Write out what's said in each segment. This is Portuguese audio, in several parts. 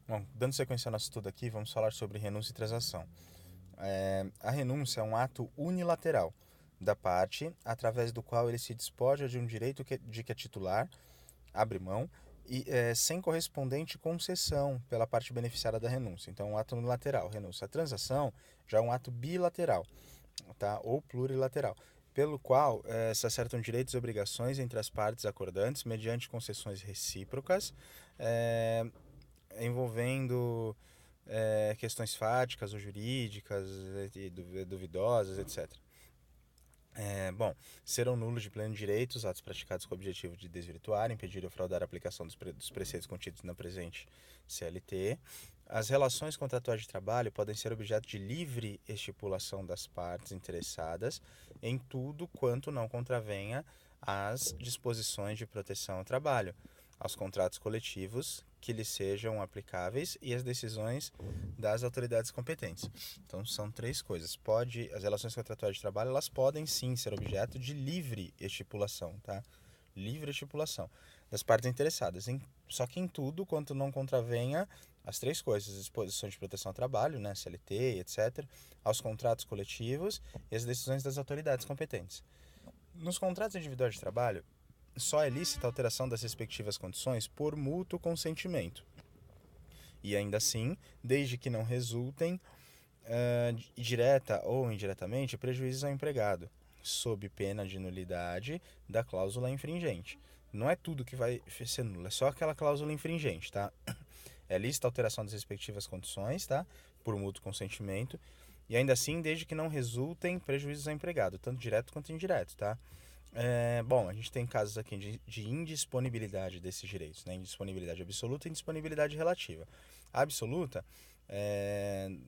Bom, dando sequência ao nosso estudo aqui, vamos falar sobre renúncia e transação. A renúncia é um ato unilateral da parte, através do qual ele se despoja de um direito de que é titular, abre mão, e sem correspondente concessão pela parte beneficiária da renúncia. Então, um ato unilateral, renúncia. A transação já é um ato bilateral, tá? Ou plurilateral, pelo qual se acertam direitos e obrigações entre as partes acordantes mediante concessões recíprocas, envolvendo questões fáticas ou jurídicas duvidosas, etc. Bom, serão nulos de pleno direito os atos praticados com o objetivo de desvirtuar, impedir ou fraudar a aplicação dos preceitos contidos na presente CLT. As relações contratuais de trabalho podem ser objeto de livre estipulação das partes interessadas em tudo quanto não contravenha às disposições de proteção ao trabalho, aos contratos coletivos que lhes sejam aplicáveis e às decisões das autoridades competentes. Então são três coisas. As relações contratuais de trabalho, elas podem sim ser objeto de livre estipulação, tá? Livre estipulação das partes interessadas, só que em tudo quanto não contravenha as três coisas: disposições de proteção ao trabalho, né, CLT, etc., aos contratos coletivos e as decisões das autoridades competentes. Nos contratos individuais de trabalho, só é lícita a alteração das respectivas condições por mútuo consentimento. E ainda assim, desde que não resultem direta ou indiretamente prejuízos ao empregado, sob pena de nulidade da cláusula infringente. Não é tudo que vai ser nulo, é só aquela cláusula infringente, tá? É lícita a alteração das respectivas condições, tá? Por mútuo consentimento. E ainda assim, desde que não resultem prejuízos ao empregado, tanto direto quanto indireto, tá? Bom, a gente tem casos aqui de indisponibilidade desses direitos, né? Indisponibilidade absoluta e indisponibilidade relativa. A absoluta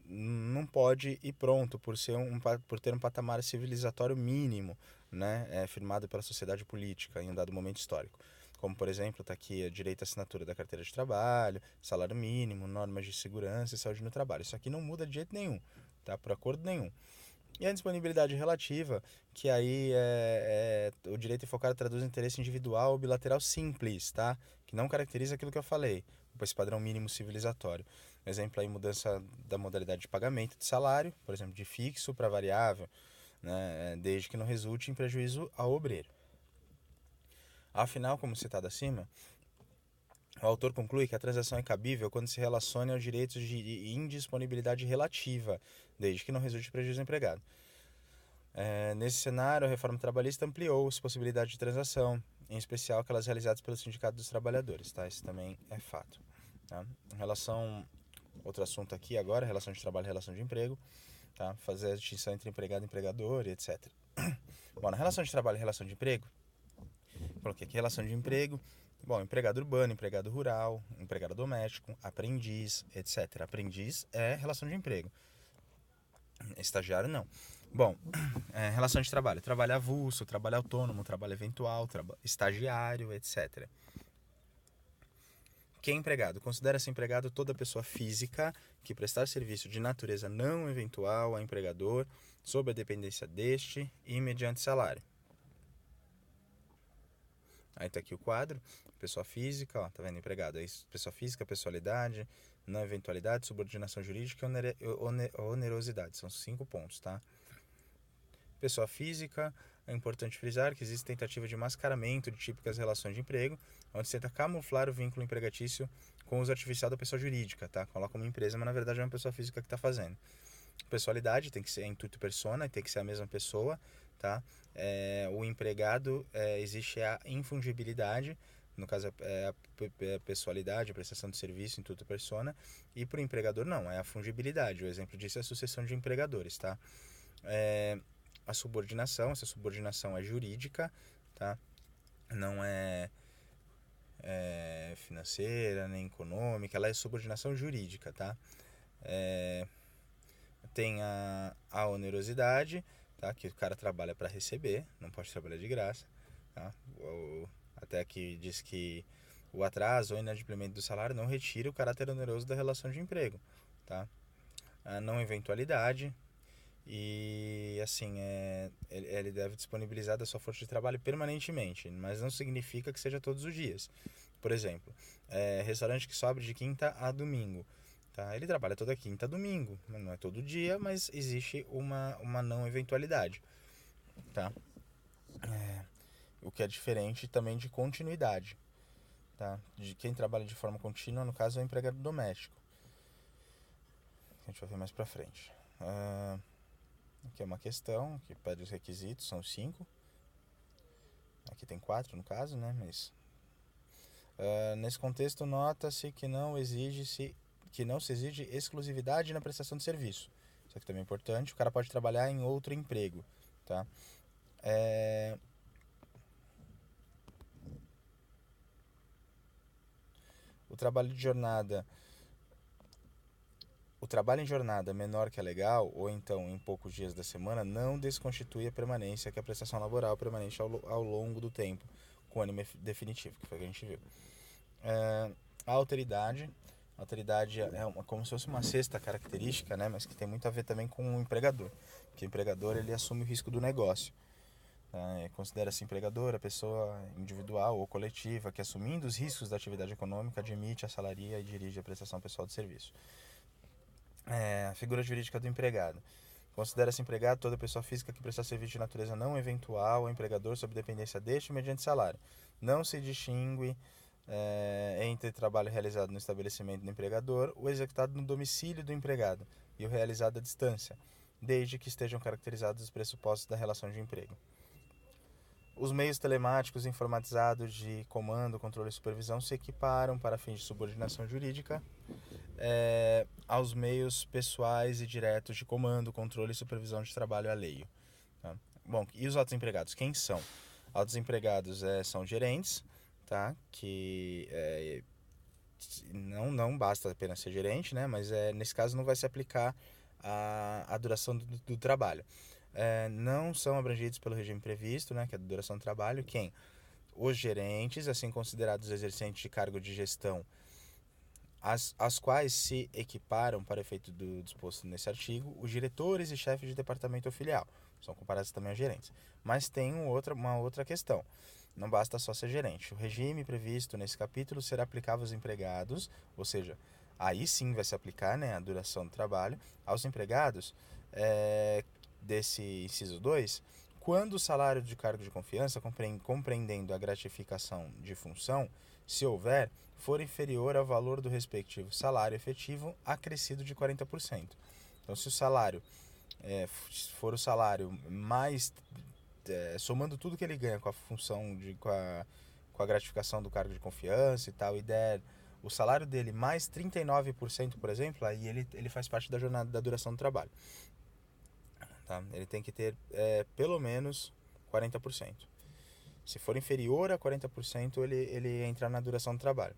não pode ir pronto por ter um patamar civilizatório mínimo, né? Firmado pela sociedade política em um dado momento histórico. Como, por exemplo, está aqui o direito à assinatura da carteira de trabalho, salário mínimo, normas de segurança e saúde no trabalho. Isso aqui não muda de jeito nenhum, tá? Por acordo nenhum. E a disponibilidade relativa, que aí o direito enfocado traduz interesse individual ou bilateral simples, tá? Que não caracteriza aquilo que eu falei, esse padrão mínimo civilizatório. Exemplo aí, mudança da modalidade de pagamento de salário, por exemplo, de fixo para variável, né? Desde que não resulte em prejuízo ao obreiro. Afinal, como citado acima, o autor conclui que a transação é cabível quando se relaciona aos direitos de indisponibilidade relativa, desde que não resulte prejuízo ao empregado. Nesse cenário, a reforma trabalhista ampliou as possibilidades de transação, em especial aquelas realizadas pelo Sindicato dos Trabalhadores, tá? Isso também é fato. Tá? Outro assunto aqui agora, relação de trabalho e relação de emprego, tá? Fazer a distinção entre empregado e empregador e etc. Bom, na relação de trabalho e relação de emprego, coloquei aqui relação de emprego. Bom, empregado urbano, empregado rural, empregado doméstico, aprendiz, etc. Aprendiz é relação de emprego. Estagiário não. Bom, relação de trabalho. Trabalho avulso, trabalho autônomo, trabalho eventual, estagiário, etc. Quem é empregado? Considera-se empregado toda pessoa física que prestar serviço de natureza não eventual a empregador, sob a dependência deste e mediante salário. Aí tá aqui o quadro, pessoa física, ó, tá vendo, empregado, é isso, pessoa física, pessoalidade, não eventualidade, subordinação jurídica e onerosidade, são 5 pontos, tá? Pessoa física, é importante frisar que existe tentativa de mascaramento de típicas relações de emprego, onde se tenta camuflar o vínculo empregatício com o uso artificial da pessoa jurídica, tá? Coloca uma empresa, mas na verdade é uma pessoa física que está fazendo. Pessoalidade tem que ser intuito persona, tem que ser a mesma pessoa, tá? O empregado, existe a infungibilidade, no caso a pessoalidade, a prestação de serviço, intuito persona, e para o empregador não, é a fungibilidade. O exemplo disso é a sucessão de empregadores, tá? A subordinação, essa subordinação é jurídica, tá? Não é financeira nem econômica, ela é subordinação jurídica, tá? Tem a onerosidade, tá? Que o cara trabalha para receber, não pode trabalhar de graça, tá? Até aqui diz que o atraso ou inadimplemento do salário não retira o caráter oneroso da relação de emprego, tá? A não eventualidade, e assim, ele deve disponibilizar da sua força de trabalho permanentemente, mas não significa que seja todos os dias. Por exemplo, restaurante que sobe de quinta a domingo. Tá? Ele trabalha toda quinta a domingo, não é todo dia, mas existe uma não eventualidade. Tá? O que é diferente também de continuidade. Tá? De quem trabalha de forma contínua, no caso, é o empregado doméstico. A gente vai ver mais pra frente. Aqui é uma questão que pede os requisitos, são 5. Aqui tem 4 no caso, né? Mas nesse contexto, nota-se que que não se exige exclusividade na prestação de serviço. Isso aqui também é importante. O cara pode trabalhar em outro emprego, tá? O trabalho de jornada, o trabalho em jornada menor que a legal, ou então em poucos dias da semana, não desconstitui a permanência, que é a prestação laboral permanente ao longo do tempo, com ânimo definitivo, que foi o que a gente viu. A alteridade. A alteridade como se fosse uma sexta característica, né, mas que tem muito a ver também com o empregador. Porque o empregador ele assume o risco do negócio. Considera-se empregador a pessoa individual ou coletiva que, assumindo os riscos da atividade econômica, admite, assalaria e dirige a prestação pessoal de serviço. A figura jurídica do empregado. Considera-se empregado toda pessoa física que presta serviço de natureza não eventual ao empregador sob dependência deste mediante salário. Não se distingue entre trabalho realizado no estabelecimento do empregador, o executado no domicílio do empregado e o realizado à distância, desde que estejam caracterizados os pressupostos da relação de emprego. Os meios telemáticos informatizados de comando, controle e supervisão se equiparam para fins de subordinação jurídica aos meios pessoais e diretos de comando, controle e supervisão de trabalho alheio. Tá? Bom, e os autoempregados? Quem são? Autoempregados são gerentes, tá? Que não basta apenas ser gerente, né? Mas nesse caso não vai se aplicar a duração do trabalho. Não são abrangidos pelo regime previsto, né? Que é a duração do trabalho. Quem? Os gerentes, assim considerados exercentes de cargo de gestão, as quais se equiparam para efeito do disposto nesse artigo, os diretores e chefes de departamento ou filial. São comparados também aos gerentes. Mas tem uma outra questão. Não basta só ser gerente. O regime previsto nesse capítulo será aplicável aos empregados, ou seja, aí sim vai se aplicar, né, a duração do trabalho, aos empregados desse inciso 2, quando o salário de cargo de confiança, compreendendo a gratificação de função, se houver, for inferior ao valor do respectivo salário efetivo acrescido de 40%. Então, se o salário for o salário mais somando tudo que ele ganha com a função com a gratificação do cargo de confiança e tal, e der o salário dele mais 39%, por exemplo, aí ele faz parte da jornada da duração do trabalho. Tá? Ele tem que ter pelo menos 40%. Se for inferior a 40%, ele entra na duração do trabalho.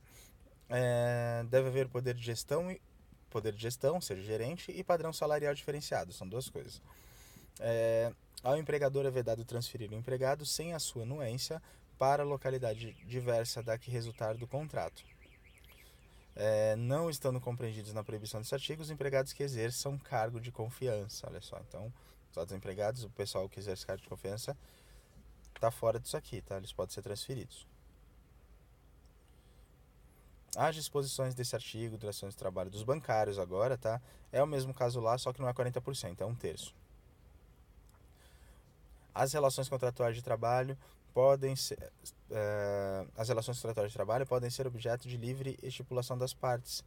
Deve haver poder de gestão, seja gerente, e padrão salarial diferenciado, são duas coisas. Ao empregador é vedado transferir o empregado sem a sua anuência para a localidade diversa da que resultar do contrato. Não estando compreendidos na proibição desse artigo, os empregados que exerçam cargo de confiança. Olha só, então, os outros empregados, o pessoal que exerce cargo de confiança, está fora disso aqui, tá? Eles podem ser transferidos. As disposições desse artigo, duração de trabalho dos bancários agora, tá? É o mesmo caso lá, só que não é 40%, é 1/3. As relações contratuais de trabalho podem ser objeto de livre estipulação das partes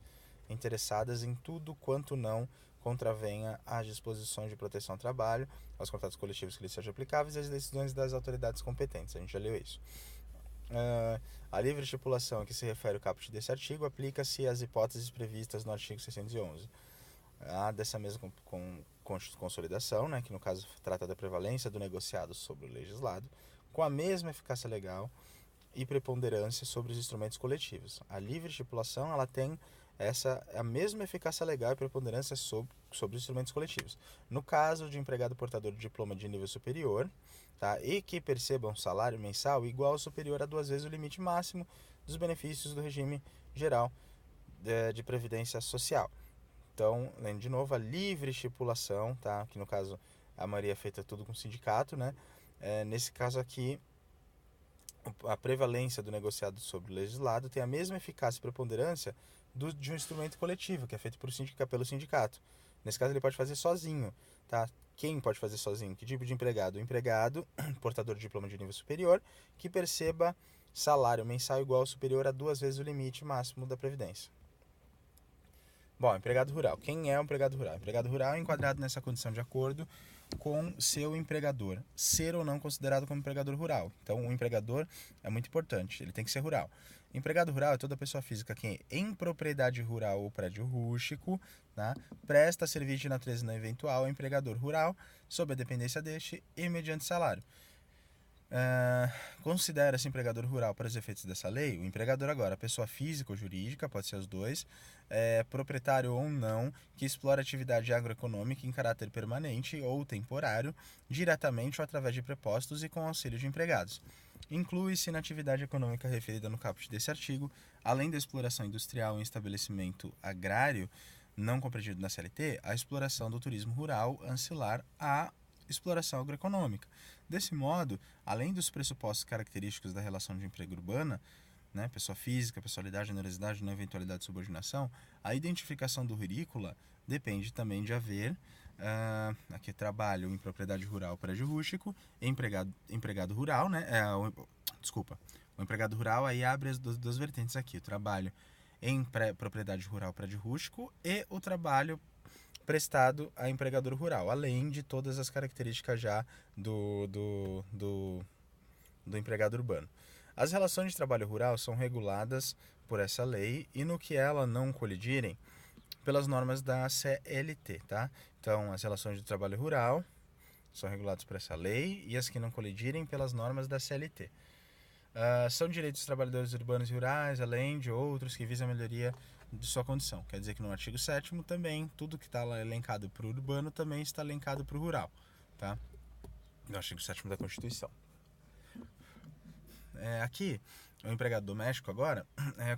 interessadas em tudo quanto não contravenha às disposições de proteção ao trabalho, aos contratos coletivos que lhes sejam aplicáveis e às decisões das autoridades competentes. A gente já leu isso. A livre estipulação a que se refere o caput desse artigo aplica-se às hipóteses previstas no artigo 611. Dessa mesma consolidação, né, que no caso trata da prevalência do negociado sobre o legislado, com a mesma eficácia legal e preponderância sobre os instrumentos coletivos. A livre estipulação ela tem a mesma eficácia legal e preponderância sobre os instrumentos coletivos. No caso de empregado portador de diploma de nível superior, tá, e que perceba um salário mensal igual ou superior a 2 vezes o limite máximo dos benefícios do regime geral de previdência social. Então, lendo de novo, a livre estipulação, tá? Que no caso a maioria é feita tudo com sindicato, né? Nesse caso aqui, a prevalência do negociado sobre o legislado tem a mesma eficácia e preponderância de um instrumento coletivo, que é feito pelo sindicato. Nesse caso, ele pode fazer sozinho, tá? Quem pode fazer sozinho? Que tipo de empregado? O empregado, portador de diploma de nível superior, que perceba salário mensal igual ou superior a 2 vezes o limite máximo da Previdência. Bom, empregado rural. Quem é o empregado rural? O empregado rural é enquadrado nessa condição de acordo com seu empregador, ser ou não considerado como empregador rural. Então, o empregador é muito importante, ele tem que ser rural. Empregado rural é toda pessoa física que, em propriedade rural ou prédio rústico, tá, presta serviço de natureza não eventual ao empregador rural, sob a dependência deste e mediante salário. Considera-se empregador rural para os efeitos dessa lei, o empregador agora, pessoa física ou jurídica, pode ser os dois, proprietário ou não, que explora atividade agroeconômica em caráter permanente ou temporário, diretamente ou através de prepostos e com auxílio de empregados. Inclui-se na atividade econômica referida no caput desse artigo, além da exploração industrial em estabelecimento agrário, não compreendido na CLT, a exploração do turismo rural ancilar à exploração agroeconômica. Desse modo, além dos pressupostos característicos da relação de emprego urbana, né, pessoa física, pessoalidade, generosidade, não eventualidade de subordinação, a identificação do rurícola depende também de haver aqui trabalho em propriedade rural, prédio rústico, empregado rural, né? O empregado rural aí abre as duas vertentes aqui, o trabalho em propriedade rural, prédio rústico e o trabalho prestado a empregador rural, além de todas as características já do empregado urbano. As relações de trabalho rural são reguladas por essa lei e no que ela não colidirem, pelas normas da CLT, tá? Então, as relações de trabalho rural são reguladas por essa lei e as que não colidirem pelas normas da CLT. São direitos dos trabalhadores urbanos e rurais, além de outros que visam a melhoria de sua condição. Quer dizer que no artigo 7º também, tudo que está elencado para o urbano também está elencado para o rural, tá? No artigo 7º da Constituição. Aqui, o empregado doméstico agora,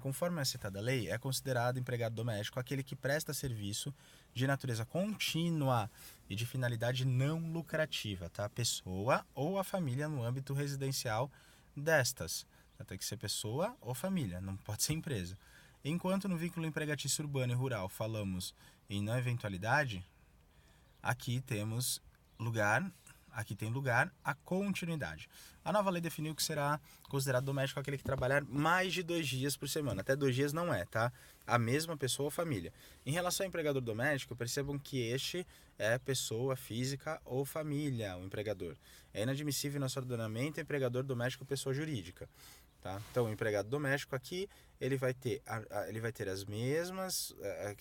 conforme a citada lei, é considerado empregado doméstico aquele que presta serviço de natureza contínua e de finalidade não lucrativa, tá? A pessoa ou a família no âmbito residencial destas. Tem que ser pessoa ou família, não pode ser empresa. Enquanto no vínculo empregatício urbano e rural falamos em não eventualidade, aqui tem lugar a continuidade. A nova lei definiu que será considerado doméstico aquele que trabalhar mais de 2 dias por semana. Até 2 dias não é, tá? A mesma pessoa ou família. Em relação ao empregador doméstico, percebam que este é pessoa física ou família, o empregador. É inadmissível no nosso ordenamento empregador doméstico pessoa jurídica. Tá? Então, o empregado doméstico aqui, ele vai ter as mesmas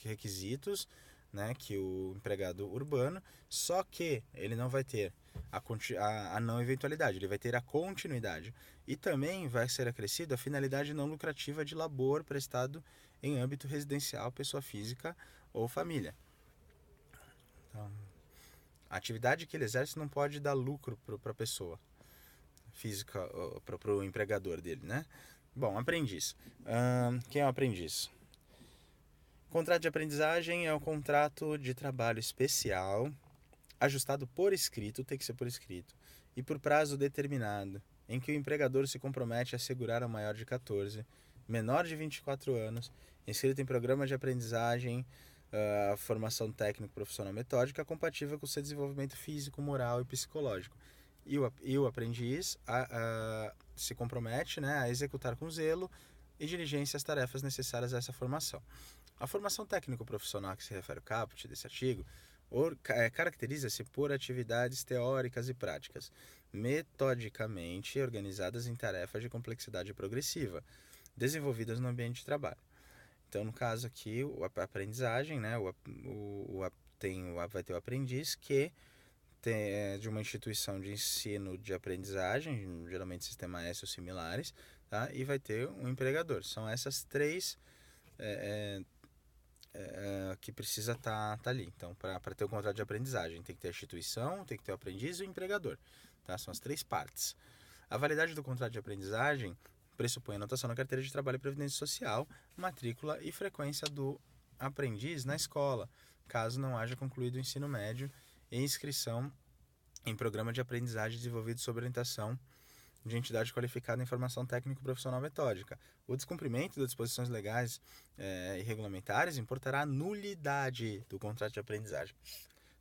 requisitos, né, que o empregado urbano, só que ele não vai ter a não eventualidade, ele vai ter a continuidade. E também vai ser acrescido a finalidade não lucrativa de labor prestado em âmbito residencial, pessoa física ou família. Então, a atividade que ele exerce não pode dar lucro para a pessoa física, para o empregador dele, né? Bom, aprendiz. Quem é o aprendiz? Contrato de aprendizagem é um contrato de trabalho especial, ajustado por escrito, tem que ser por escrito, e por prazo determinado, em que o empregador se compromete a assegurar ao maior de 14, menor de 24 anos, inscrito em programa de aprendizagem, formação técnico profissional metódica compatível com o seu desenvolvimento físico, moral e psicológico. E o aprendiz se compromete, né, a executar com zelo e diligência as tarefas necessárias a essa formação. A formação técnico-profissional a que se refere o caput desse artigo caracteriza-se por atividades teóricas e práticas, metodicamente organizadas em tarefas de complexidade progressiva, desenvolvidas no ambiente de trabalho. Então, no caso aqui, a aprendizagem, né, vai ter o aprendiz que de uma instituição de ensino de aprendizagem, geralmente sistema S ou similares, tá? E vai ter um empregador. São essas três que precisa estar ali. Então, para ter o contrato de aprendizagem, tem que ter a instituição, tem que ter o aprendiz e o empregador. Tá? São as três partes. A validade do contrato de aprendizagem pressupõe anotação na carteira de trabalho e previdência social, matrícula e frequência do aprendiz na escola, caso não haja concluído o ensino médio, e inscrição em programa de aprendizagem desenvolvido sob orientação de entidade qualificada em formação técnico-profissional metódica. O descumprimento das disposições legais e regulamentares importará a nulidade do contrato de aprendizagem.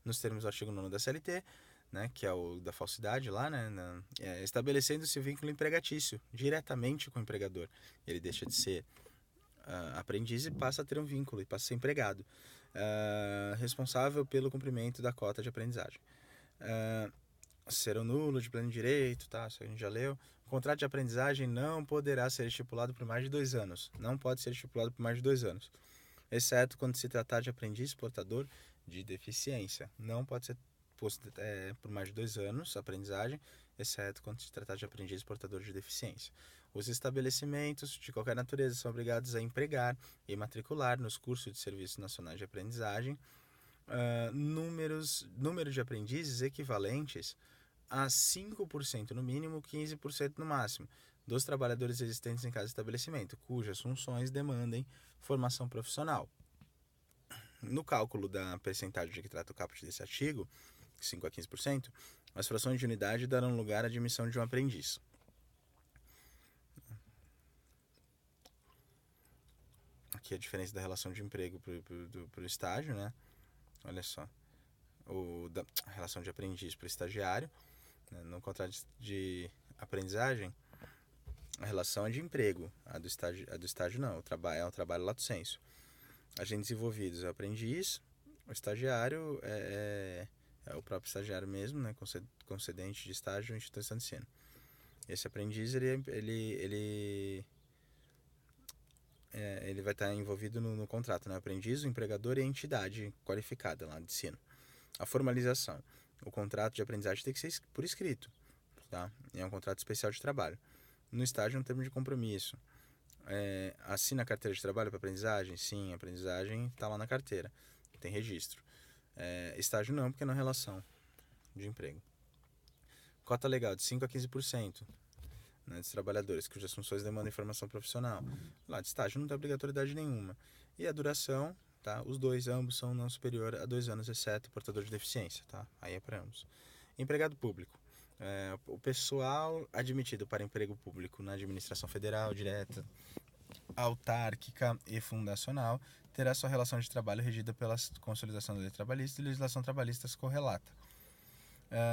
Nos termos do artigo 9º da CLT, né, que é o da falsidade lá, né, estabelecendo-se o vínculo empregatício diretamente com o empregador. Ele deixa de ser aprendiz e passa a ter um vínculo, e passa a ser empregado, responsável pelo cumprimento da cota de aprendizagem. Serão nulo de pleno direito, tá? Isso a gente já leu. O contrato de aprendizagem não poderá ser estipulado por mais de 2 anos. Não pode ser estipulado por mais de 2 anos. Exceto quando se tratar de aprendiz portador de deficiência. Não pode ser por mais de 2 anos a aprendizagem, exceto quando se tratar de aprendiz portador de deficiência. Os estabelecimentos de qualquer natureza são obrigados a empregar e matricular nos cursos de serviços nacionais de aprendizagem número de aprendizes equivalentes a 5% no mínimo, 15% no máximo, dos trabalhadores existentes em cada estabelecimento, cujas funções demandem formação profissional. No cálculo da percentagem de que trata o caput desse artigo, 5 a 15%, as frações de unidade darão lugar à admissão de um aprendiz. Aqui a diferença da relação de emprego para o estágio, né? Olha só. A relação de aprendiz para o estagiário. Né? No contrato de aprendizagem, a relação é de emprego. A do estágio não. É um trabalho lato sensu. Agentes envolvidos é o aprendiz. O estagiário é o próprio estagiário mesmo, né? Concedente de estágio em instituição de ensino. Esse aprendiz, ele vai estar envolvido no contrato, né? Aprendiz, o empregador e a entidade qualificada lá de ensino. A formalização. O contrato de aprendizagem tem que ser por escrito, tá? É um contrato especial de trabalho. No estágio, é um termo de compromisso. Assina a carteira de trabalho para aprendizagem? Sim, a aprendizagem está lá na carteira, tem registro. Estágio não, porque não é relação de emprego. Cota legal de 5 a 15%. Né, dos trabalhadores cujas funções demandam informação profissional. Lá de estágio não tem obrigatoriedade nenhuma. E a duração, tá? Ambos são não superior a 2 anos, exceto portador de deficiência, tá? Aí é para ambos. Empregado público. O pessoal admitido para emprego público na administração federal, direta, autárquica e fundacional terá sua relação de trabalho regida pela consolidação da lei trabalhista e legislação trabalhista correlata,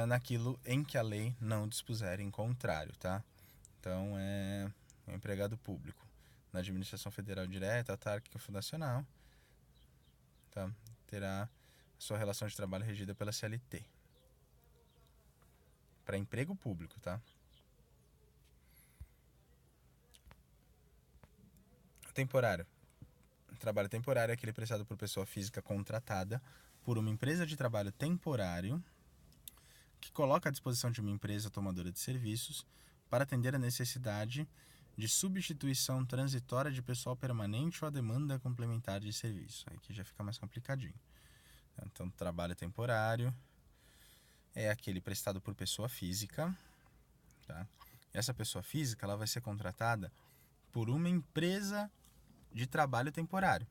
naquilo em que a lei não dispuser em contrário, tá? Então, é um empregado público na administração federal direta, autárquica e fundacional, tá? Terá sua relação de trabalho regida pela CLT. Para emprego público, tá? Temporário. Trabalho temporário é aquele prestado por pessoa física contratada por uma empresa de trabalho temporário que coloca à disposição de uma empresa tomadora de serviços para atender a necessidade de substituição transitória de pessoal permanente ou a demanda complementar de serviço. Aqui já fica mais complicadinho. Então, trabalho temporário é aquele prestado por pessoa física, tá? Essa pessoa física ela vai ser contratada por uma empresa de trabalho temporário.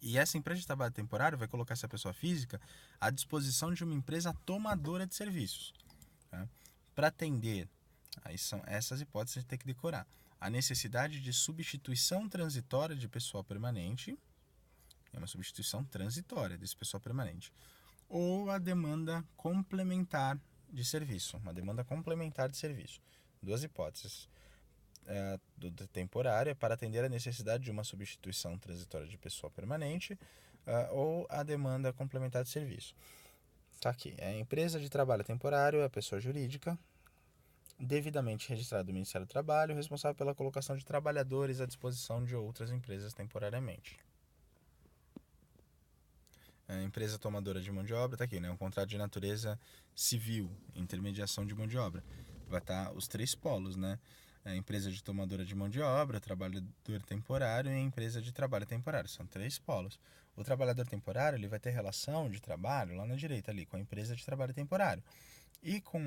E essa empresa de trabalho temporário vai colocar essa pessoa física à disposição de uma empresa tomadora de serviços, tá? Para atender, aí são essas hipóteses que a gente tem que decorar. A necessidade de substituição transitória de pessoal permanente, é uma substituição transitória desse pessoal permanente, ou a demanda complementar de serviço, uma demanda complementar de serviço. Duas hipóteses. Do temporária para atender a necessidade de uma substituição transitória de pessoal permanente ou a demanda complementar de serviço. Tá aqui. A empresa de trabalho temporário é a pessoa jurídica devidamente registrada do Ministério do Trabalho, responsável pela colocação de trabalhadores à disposição de outras empresas temporariamente. A empresa tomadora de mão de obra está aqui, né? Um contrato de natureza civil, intermediação de mão de obra. Vai estar os 3 polos, né? A empresa de tomadora de mão de obra, trabalhador temporário e a empresa de trabalho temporário. São 3 polos. O trabalhador temporário ele vai ter relação de trabalho lá na direita ali com a empresa de trabalho temporário. E com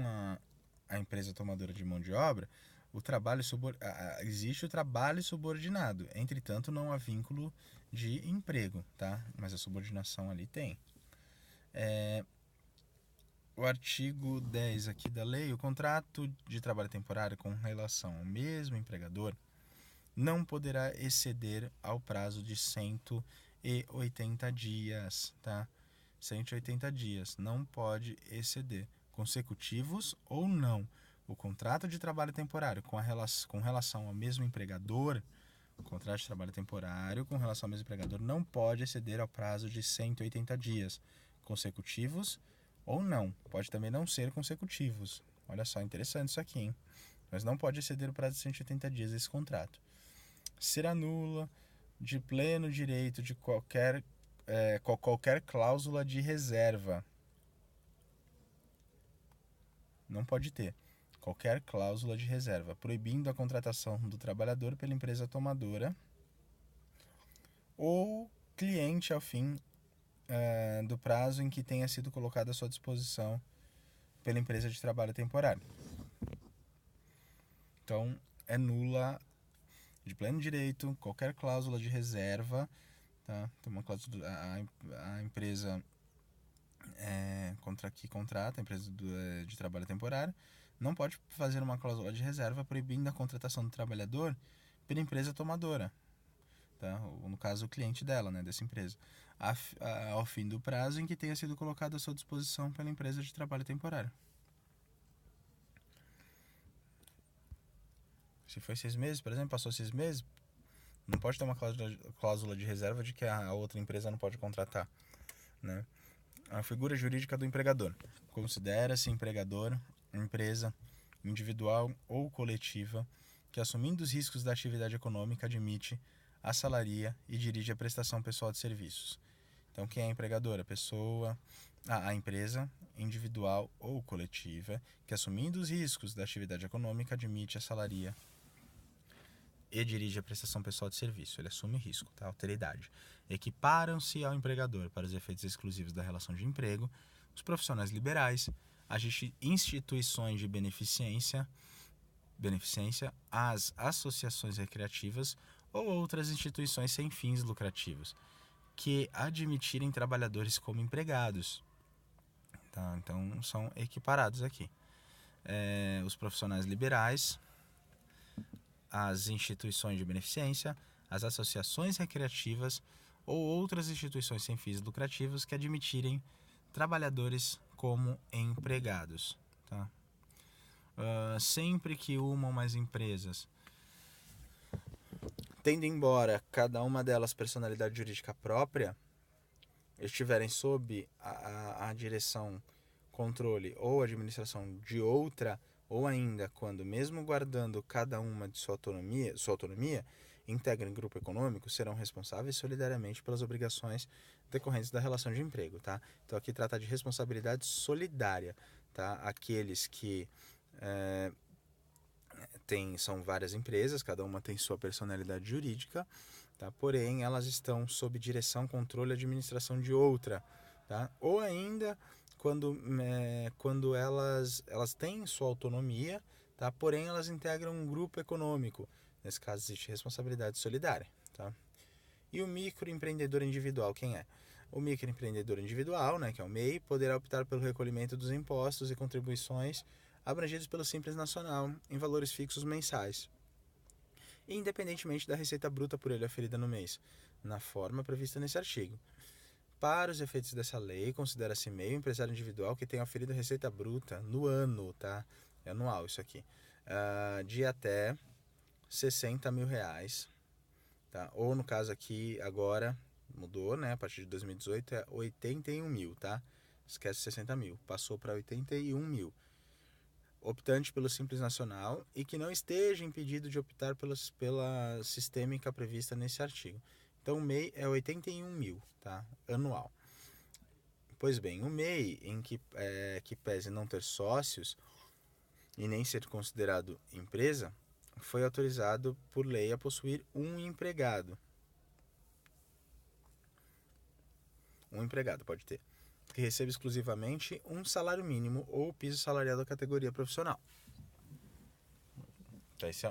a empresa tomadora de mão de obra, existe o trabalho subordinado. Entretanto, não há vínculo de emprego, tá? Mas a subordinação ali tem. o artigo 10 aqui da lei, o contrato de trabalho temporário com relação ao mesmo empregador não poderá exceder ao prazo de 180 dias, tá? 180 dias, não pode exceder, consecutivos ou não. O contrato de trabalho temporário com relação ao mesmo empregador, o contrato de trabalho temporário com relação ao mesmo empregador não pode exceder ao prazo de 180 dias, consecutivos ou não. Pode também não ser consecutivos. Olha só, interessante isso aqui, hein? Mas não pode exceder o prazo de 180 dias esse contrato. Será nula de pleno direito de qualquer cláusula de reserva. Não pode ter qualquer cláusula de reserva, proibindo a contratação do trabalhador pela empresa tomadora ou cliente ao fim do prazo em que tenha sido colocado à sua disposição pela empresa de trabalho temporário. Então, é nula de pleno direito qualquer cláusula de reserva, tá? Tem uma cláusula, a empresa que contrata, a empresa de trabalho temporário, não pode fazer uma cláusula de reserva proibindo a contratação do trabalhador pela empresa tomadora, tá? Ou, no caso, o cliente dela, né, dessa empresa, ao fim do prazo em que tenha sido colocado à sua disposição pela empresa de trabalho temporário. Se foi 6 meses, por exemplo, passou 6 meses, não pode ter uma cláusula de reserva de que a outra empresa não pode contratar, né? A figura jurídica do empregador. Considera-se empregador, empresa individual ou coletiva que, assumindo os riscos da atividade econômica, admite, assalaria e dirige a prestação pessoal de serviços. Então, quem é empregador? A empresa individual ou coletiva que, assumindo os riscos da atividade econômica, admite, assalaria e dirige a prestação pessoal de serviço. Ele assume risco, tá? Alteridade. Equiparam-se ao empregador, para os efeitos exclusivos da relação de emprego, os profissionais liberais, as instituições de beneficência, as associações recreativas ou outras instituições sem fins lucrativos, que admitirem trabalhadores como empregados. Tá? Então, são equiparados aqui. Os profissionais liberais, as instituições de beneficência, as associações recreativas ou outras instituições sem fins lucrativos que admitirem trabalhadores como empregados. Tá? Sempre que uma ou mais empresas, tendo embora cada uma delas personalidade jurídica própria, estiverem sob a direção, controle ou administração de outra, ou ainda quando, mesmo guardando cada uma de sua autonomia, integram grupo econômico, serão responsáveis solidariamente pelas obrigações decorrentes da relação de emprego, tá? Então aqui trata de responsabilidade solidária, tá? Aqueles que são várias empresas, cada uma tem sua personalidade jurídica, tá? Porém elas estão sob direção, controle e administração de outra, tá? Ou ainda quando elas têm sua autonomia, tá? Porém elas integram um grupo econômico. Nesse caso existe responsabilidade solidária, tá? E o microempreendedor individual, quem é? O microempreendedor individual, né, que é o MEI, poderá optar pelo recolhimento dos impostos e contribuições abrangidos pelo Simples Nacional em valores fixos mensais, independentemente da receita bruta por ele aferida no mês, na forma prevista nesse artigo. Para os efeitos dessa lei, considera-se MEI o empresário individual que tenha oferido receita bruta no ano, tá? É anual isso aqui, de até R$60 mil, tá? Ou no caso aqui agora mudou, né? A partir de 2018 é 81 mil, tá? Esquece 60 mil, passou para 81 mil. Optante pelo Simples Nacional e que não esteja impedido de optar pela sistêmica prevista nesse artigo. Então o MEI é 81 mil, tá? Anual. Pois bem, o MEI que pese não ter sócios e nem ser considerado empresa, foi autorizado por lei a possuir um empregado. Um empregado pode ter, que recebe exclusivamente um salário mínimo ou piso salarial da categoria profissional. Então,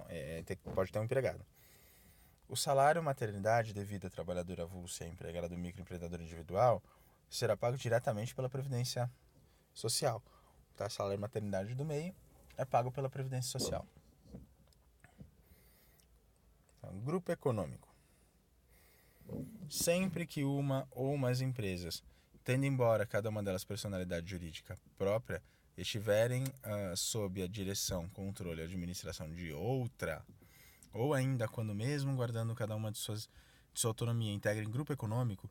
pode ter um empregado. O salário maternidade devido à trabalhadora avulsa e à empregada do microempreendedor individual será pago diretamente pela Previdência Social. tá? Salário maternidade do meio é pago pela Previdência Social. Então, grupo econômico. Sempre que uma ou mais empresas, tendo embora cada uma delas personalidade jurídica própria, estiverem sob a direção, controle e administração de outra, ou ainda quando mesmo guardando cada uma de sua autonomia, integrem grupo econômico,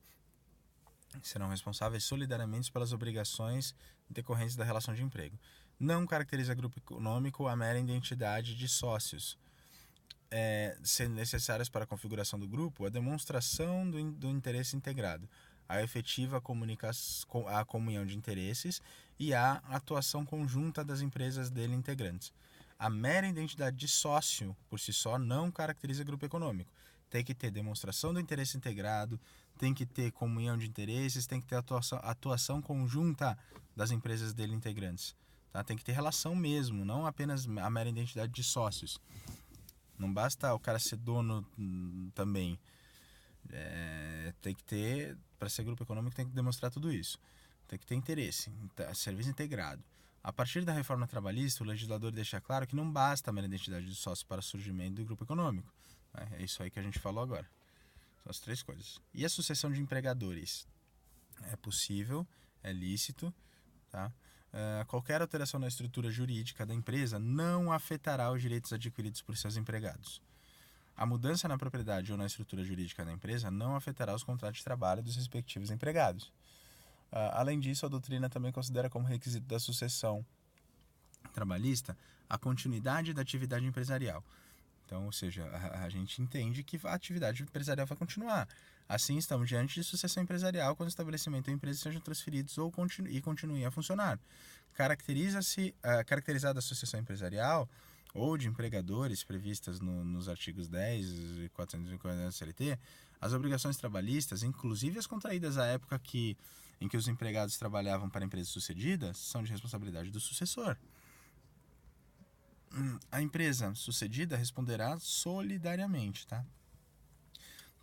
serão responsáveis solidariamente pelas obrigações decorrentes da relação de emprego. Não caracteriza grupo econômico a mera identidade de sócios, sendo necessárias para a configuração do grupo a demonstração do interesse integrado, a efetiva a comunhão de interesses e a atuação conjunta das empresas dele integrantes. A mera identidade de sócio, por si só, não caracteriza grupo econômico. Tem que ter demonstração do interesse integrado, tem que ter comunhão de interesses, tem que ter atuação conjunta das empresas dele integrantes. Tá? Tem que ter relação mesmo, não apenas a mera identidade de sócios. Não basta o cara ser dono também. Tem que ter, para ser grupo econômico, tem que demonstrar tudo isso. Tem que ter interesse, serviço integrado. A partir da reforma trabalhista, o legislador deixa claro que não basta a mera identidade de sócio para o surgimento do grupo econômico. É isso aí que a gente falou agora. São as 3 coisas. E a sucessão de empregadores? É possível, é lícito, tá? Qualquer alteração na estrutura jurídica da empresa não afetará os direitos adquiridos por seus empregados. A mudança na propriedade ou na estrutura jurídica da empresa não afetará os contratos de trabalho dos respectivos empregados. Além disso, a doutrina também considera como requisito da sucessão trabalhista a continuidade da atividade empresarial. Então, ou seja, a gente entende que a atividade empresarial vai continuar. Assim, estamos diante de sucessão empresarial quando o estabelecimento da empresa sejam transferidos e continuem a funcionar. Caracterizada a sucessão empresarial ou de empregadores previstas nos artigos 10 e 450 da CLT, as obrigações trabalhistas, inclusive as contraídas à época em que os empregados trabalhavam para empresas sucedidas, são de responsabilidade do sucessor. A empresa sucedida responderá solidariamente, tá?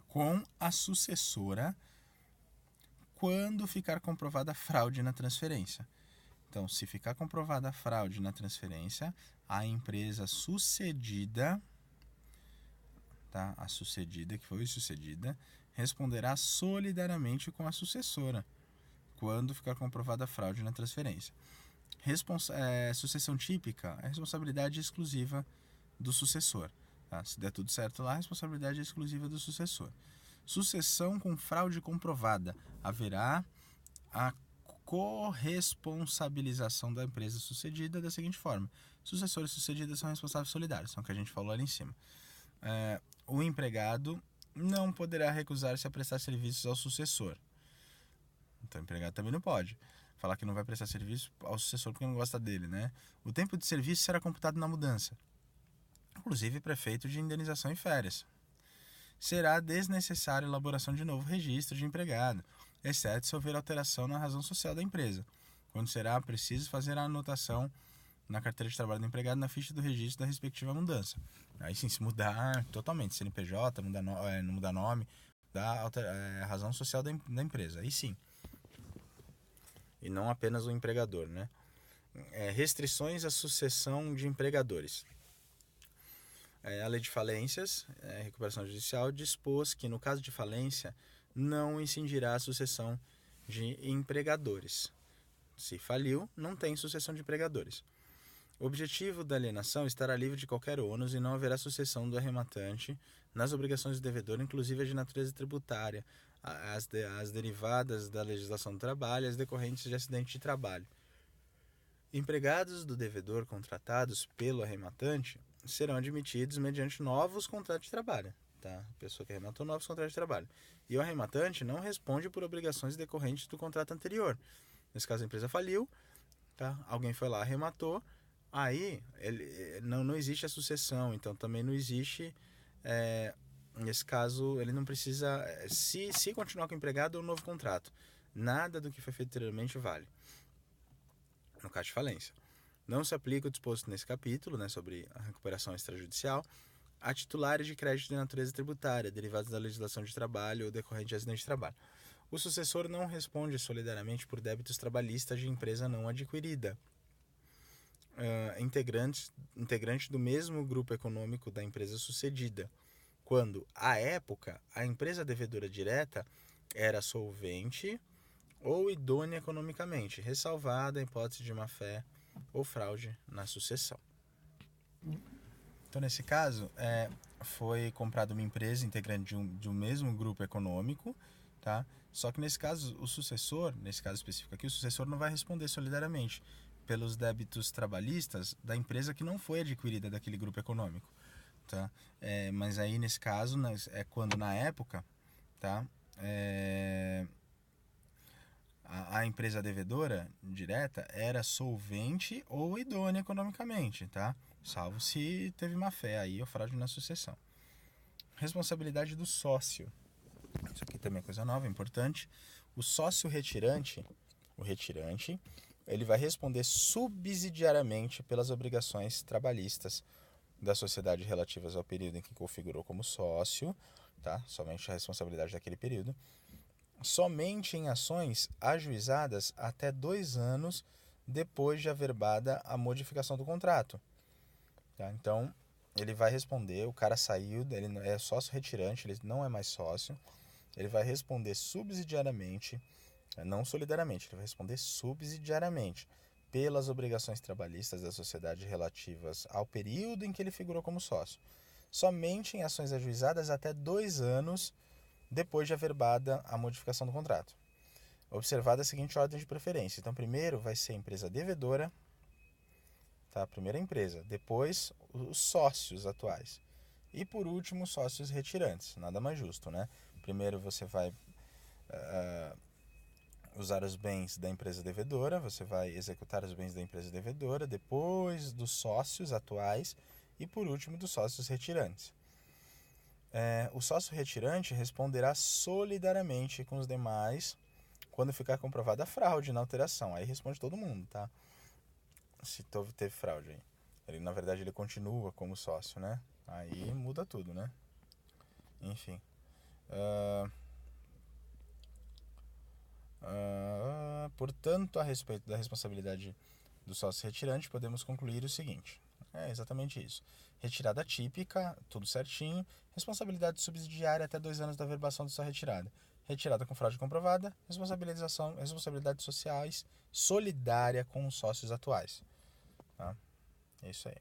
Com a sucessora quando ficar comprovada a fraude na transferência. Então, se ficar comprovada a fraude na transferência, a empresa sucedida, tá? A sucedida, que foi sucedida, responderá solidariamente com a sucessora quando ficar comprovada a fraude na transferência. Sucessão típica é responsabilidade exclusiva do sucessor. Tá? Se der tudo certo lá, a responsabilidade é exclusiva do sucessor. Sucessão com fraude comprovada. Haverá a corresponsabilização da empresa sucedida da seguinte forma: sucessores sucedidos são responsáveis solidários, são o que a gente falou ali em cima. O empregado não poderá recusar-se a prestar serviços ao sucessor. Então o empregado também não pode falar que não vai prestar serviço ao sucessor porque não gosta dele, né? O tempo de serviço será computado na mudança, inclusive prefeito de indenização e férias. Será desnecessária a elaboração de novo registro de empregado, exceto se houver alteração na razão social da empresa, quando será preciso fazer a anotação na carteira de trabalho do empregado na ficha do registro da respectiva mudança. Aí sim, se mudar totalmente, CNPJ, não mudar nome, da razão social da empresa, aí sim. E não apenas o empregador, né? Restrições à sucessão de empregadores. A lei de falências, recuperação judicial, dispôs que no caso de falência não incidirá a sucessão de empregadores. Se faliu, não tem sucessão de empregadores. O objetivo da alienação estará livre de qualquer ônus e não haverá sucessão do arrematante nas obrigações do devedor, inclusive a de natureza tributária, as derivadas da legislação do trabalho e as decorrentes de acidente de trabalho. Empregados do devedor contratados pelo arrematante serão admitidos mediante novos contratos de trabalho. Tá? A pessoa que arrematou novos contratos de trabalho. E o arrematante não responde por obrigações decorrentes do contrato anterior. Nesse caso, a empresa faliu, tá? Alguém foi lá, arrematou, aí não existe a sucessão, então também não existe... Nesse caso, ele não precisa... Se continuar com o empregado, é um novo contrato. Nada do que foi feito anteriormente vale. No caso de falência. Não se aplica o disposto nesse capítulo, né, sobre a recuperação extrajudicial, a titulares de crédito de natureza tributária, derivados da legislação de trabalho ou decorrente de acidente de trabalho. O sucessor não responde solidariamente por débitos trabalhistas de empresa não adquirida. integrante do mesmo grupo econômico da empresa sucedida, quando, à época, a empresa devedora direta era solvente ou idônea economicamente, ressalvada a hipótese de má-fé ou fraude na sucessão. Então, nesse caso, foi comprada uma empresa integrante de um mesmo grupo econômico, tá? Só que nesse caso, o sucessor, nesse caso específico aqui, o sucessor não vai responder solidariamente pelos débitos trabalhistas da empresa que não foi adquirida daquele grupo econômico, tá? Mas aí, nesse caso, é quando na época, tá? A empresa devedora direta era solvente ou idônea economicamente, tá? Salvo se teve má fé aí ou fraude na sucessão. Responsabilidade do sócio. Isso aqui também é coisa nova, importante. O sócio retirante, ele vai responder subsidiariamente pelas obrigações trabalhistas da sociedade relativas ao período em que configurou como sócio, tá? Somente a responsabilidade daquele período. Somente em ações ajuizadas até 2 anos depois de averbada a modificação do contrato. Tá? Então, ele vai responder, o cara saiu, ele é sócio retirante, ele não é mais sócio, ele vai responder subsidiariamente, não solidariamente, ele vai responder subsidiariamente pelas obrigações trabalhistas da sociedade relativas ao período em que ele figurou como sócio. Somente em ações ajuizadas até 2 anos depois de averbada a modificação do contrato. Observada a seguinte ordem de preferência. Então, primeiro vai ser a empresa devedora, tá? A primeira empresa. Depois, os sócios atuais. E, por último, os sócios retirantes. Nada mais justo, né? Primeiro você vai usar os bens da empresa devedora, você vai executar os bens da empresa devedora, depois dos sócios atuais e, por último, dos sócios retirantes. O sócio retirante responderá solidariamente com os demais quando ficar comprovada a fraude na alteração. Aí responde todo mundo, tá? Se teve fraude aí. Ele, na verdade, ele continua como sócio, né? Aí muda tudo, né? Enfim. Portanto, a respeito da responsabilidade do sócio retirante, podemos concluir o seguinte. É exatamente isso. Retirada típica, tudo certinho. Responsabilidade subsidiária até 2 anos da averbação da sua retirada. Retirada com fraude comprovada. Responsabilidades sociais solidária com os sócios atuais. Tá? É isso aí.